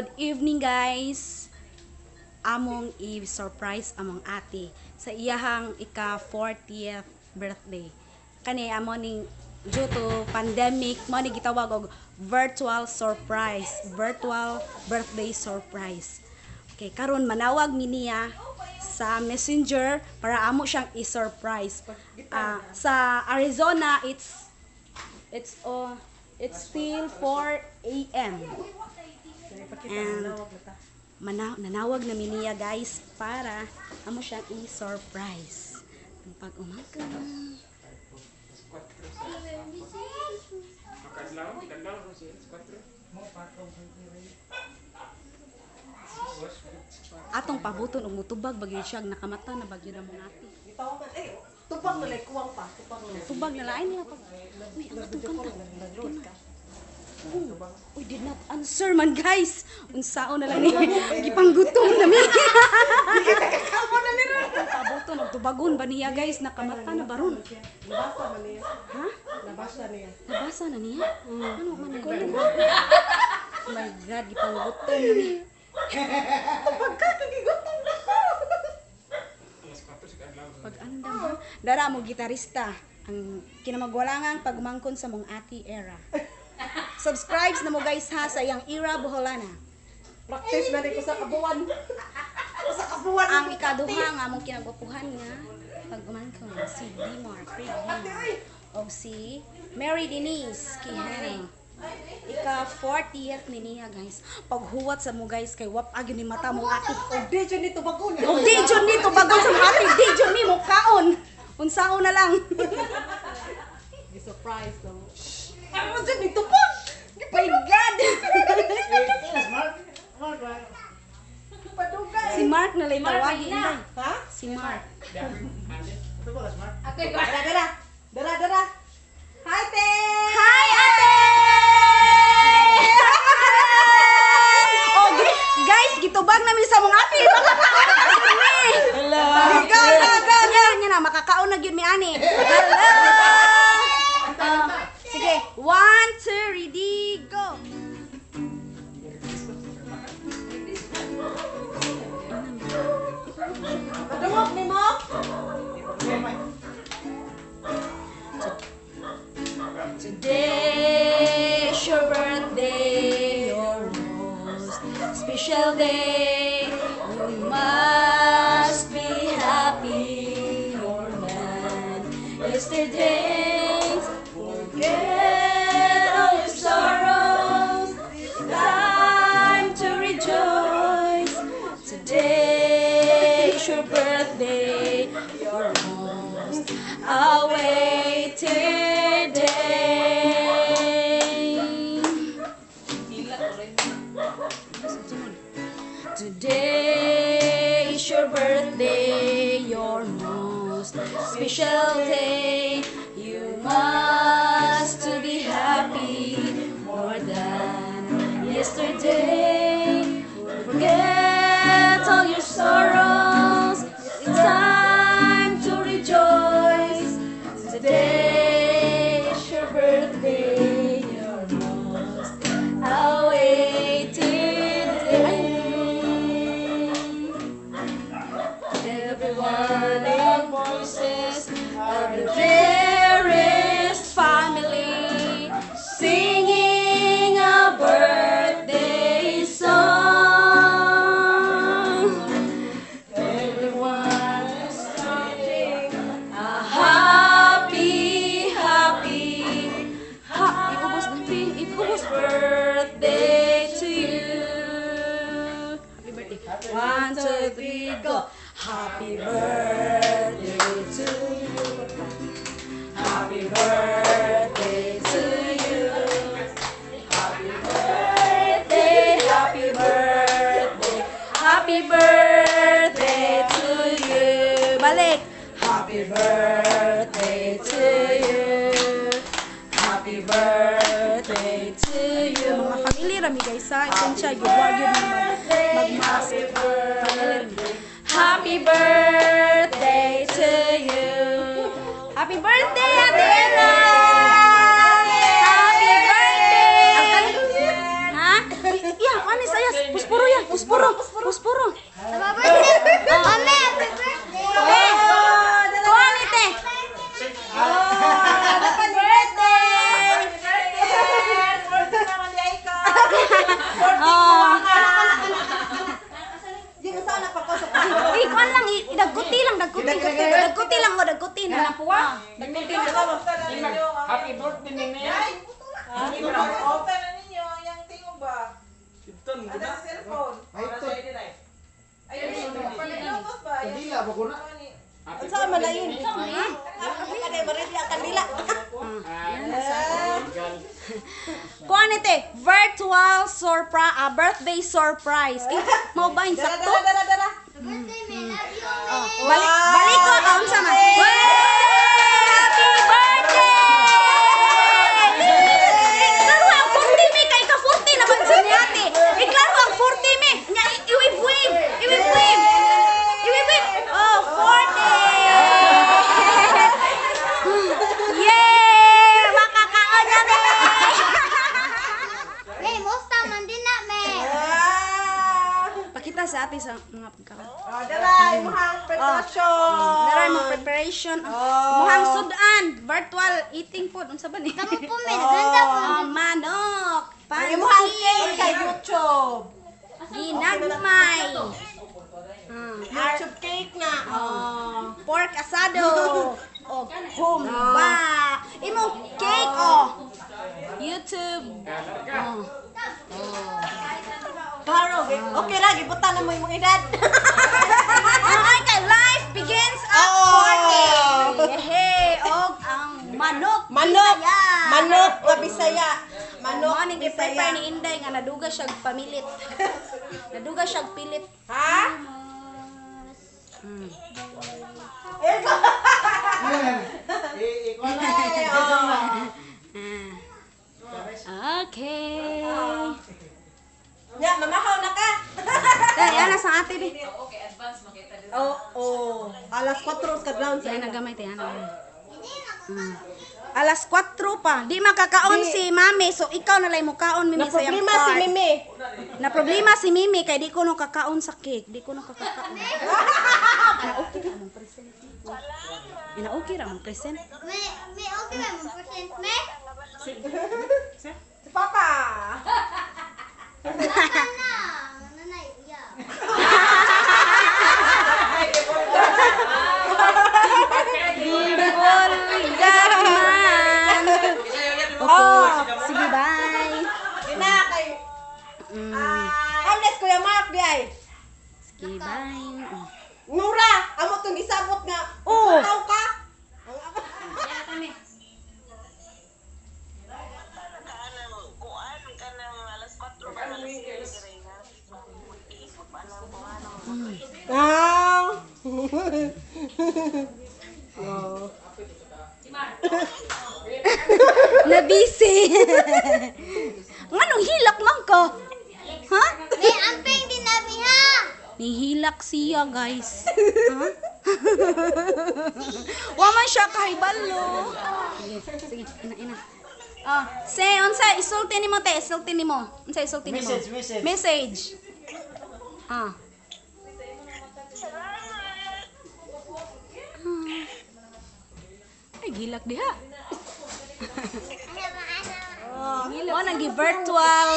Good evening guys. Among i-surprise among ate sa iyahang ika-40th birthday. Kani amo ning due to pandemic mo ni gitawag og virtual surprise, virtual birthday surprise. Okay, karon manawag mi niya sa Messenger para amo siyang i-surprise. Sa Arizona it's still 4 a.m. And nanawag na niya guys para amo siyang i-surprise. Ang pag-umaga. Atong pabuton og mutubag bagyo siya nakamata na bagyo na mga ati. Tubag na like kuwang pa, Tubag na lain nila pag. Uy, ang atong kanta. Uy, did not answer man guys. Unsaon na lang ni gipanggutom na mi. Kamo na nila. Pabuton og tubagon ba niya guys nakamata na baron. Nabasa na niya. Ha? Nabasa niya. Nabasa na niya? Ano man ko? Oh my God, gipanggutom na mi. Pagkakagigutom na ko. Pag-andam ha. Dara mo gitarista. Ang kinamagwalangang pagmangkon sa mong ati era. Subscribe na mo guys ha sa iyang era Boholana. Practice na rin ko sa kabuwan. Sa kabuwan. Ang ikaduha nga mong kinagwapuhan nga pagmangkon si Dimar Craig o si Mary Denise Kihani. Ika-40th ni niya guys. Paghuwat sa mo guys kay wap agyo ni mata mong ati. Og di dyan nito bagon. Og di jud nito bagon sa mong ati. Di jud ni mo kaon. Unsaon na lang. Surprise no. Ano dyan nito pa? My God! Padugay. Si Mark na lang tawagin na. Ha? Si Mark. Dara. Hi, te! Hi, ate! Oh, guys, gitubag namin sa mga ate. Hello! Ganyan niya na, makakaon na yun mi ani. Hello! Sige, 1, 2, ready, go! Padungok ni mo? Today is your birthday, your most special day. You must be happy more than yesterday. Forget all your sorrows. It's time to rejoice. Today is your birthday, your most awaited day. Today is your birthday, your most special day. You must to be happy more than yesterday. Forget all your sorrows. It's time to rejoice. Today is your birthday, your most awaited day. Everyone in voices of the dearest family singing a birthday song. Everyone is starting a happy birthday to you. Happy birthday. 1, 2, 3, go. Happy birthday to you. Happy birthday to you. Happy birthday, happy birthday. Happy birthday to you. Balik. Happy birthday to you. Happy birthday to you. Mga family rami guys ha. Isensya yun. Wag yun mag-mask. Happy birthday to you. Happy birthday, Ate Ella! Happy birthday! Ha? Yeah, panis ayas. puspuro. Puspuro. Happy birthday! Mami, happy birthday! Kuha ni te. Happy birthday! Oh. Yung sana pa ko sa Kuan lang, dagkuti lang. Dagkuti lang mo, dagkuti na. Happy birthday nene. Open na ninyo, yung tingog ba? Ito Ada sa cellphone. Ayun, palilobot ba? Kadila ba ko na? Ang sama na yun. Kada marili ang kanila. Kuha ni te, virtual birthday surprise. Mo ba yung sakto? Dara. Birthday, me, love you, me! Balik ko taon sa man. Happy birthday! Klaro ang 40 mi kay ka 40 naman sa niyate. Iklaro ang 40 mi. Nya iwib-wib. Oh, 40. Yeah! Makakaon na ni. Me, musta man din na, me! Pakita sa ate sa mga pagkaon. Dara, imong preparasyon. Naray mo preparation. Muhang sudan, virtual eating food unsa ba ni? Kamu po, me, naghanda po. Manok, Ang imong cake sa pansit, YouTube. ginagmay. YouTube cake na. Pork asado. O humba. Imong cake YouTube. Klaro, okay ra gibutan na mo imong edad. Ay kay life begins at 40. Hey, og ang manok. Bisaya. Manok nga Bisaya. Manok Morning Bisaya. prepare ni Inday nga naduga siya pamilit. Naduga siya pilit. Ha? Okay. Ya, mamahaw na ka. Dahil ana sa ate di. Oh. Alas 4 kadlawon sa Yan nagamay tayo ana. Alas 4 pa. Di makakaon si Mami. So ikaw na lang mo kaon Mimi Na sa iyang problema si part. Mimi. Na problema si Mimi kay di ko no kakaon sa cake. Di ko no kakakaon. Na okay ra mong present. Ina okay ra mong present. Me, okay ba mo percent, me? Si Papa. Papa na! Nanay, iya. Bulgaman. Okay. Sige, bye. Ina kay Amnes Kuya Mark di ay. Sige, bye. Nura, amo tong gisabot nga. Oh. Taw ka. Ah. Na busy. Nganong hilak man ka? Ha? Me, amping din nabi ha! Nihilak siya, guys. Ha? Waman siya kahibalo. Sige, ina. Unsa isulti nimo te, isulti nimo. Unsa isulti nimo? Message. Ay, gilak diha. Oh, nagi-virtual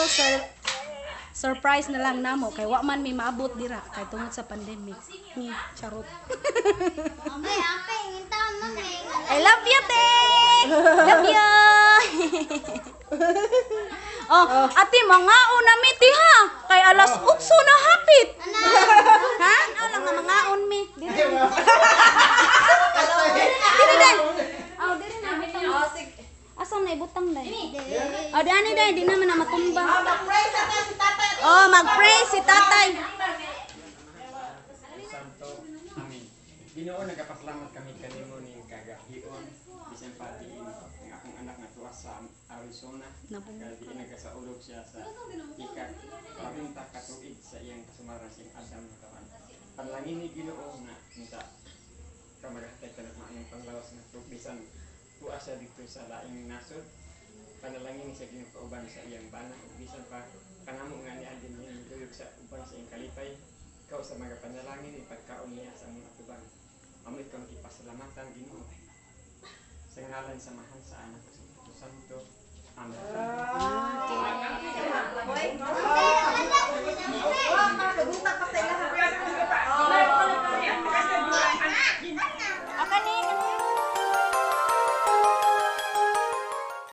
surprise na lang namo kay wa man mi maabot dira kay tungod sa pandemic. Ni charot. Me, amping, hintaon mo, me. I love you, te. Love you. Ate mga una mi ti ha. Kay alas 8 na hapit. Ha? Ano lang nga mga on mi. Diri dai. Diri na. Oh, sige. Asan na ibutang dai? Dani dai, di naman na matumba. Mag-pray sa tayo si Tata. Mag-pray si tatay. Santo, amin. Ginoo nagapasalamat kami kanimo ning kagahion bisan pati ang akong anak nga tuwa sa Arizona. Kaya nagasaulog siya sa ikat 40 katuig sa iyang kasumara sing Adam nga kawan. Panlangin ni Ginoo na unta ka magahatay ka ng maayong panglawas nga tug bisan tuwa siya dito sa laing nasod. Panalangin ni sa Ginoo kauban sa iyang bana ug bisan pa Kanamo nga ni Adin niya nituyog sa uban sa iyong kalipay. Ikaw sa mga panalangin, ipagkaon niya sa among atubang. Amoy kang ipasalamatan, Ginoo. Sa ngalan sa mahal sa anak sa Espiritu Santo. Amen. Kagutak pa sa ilaha. Ako ni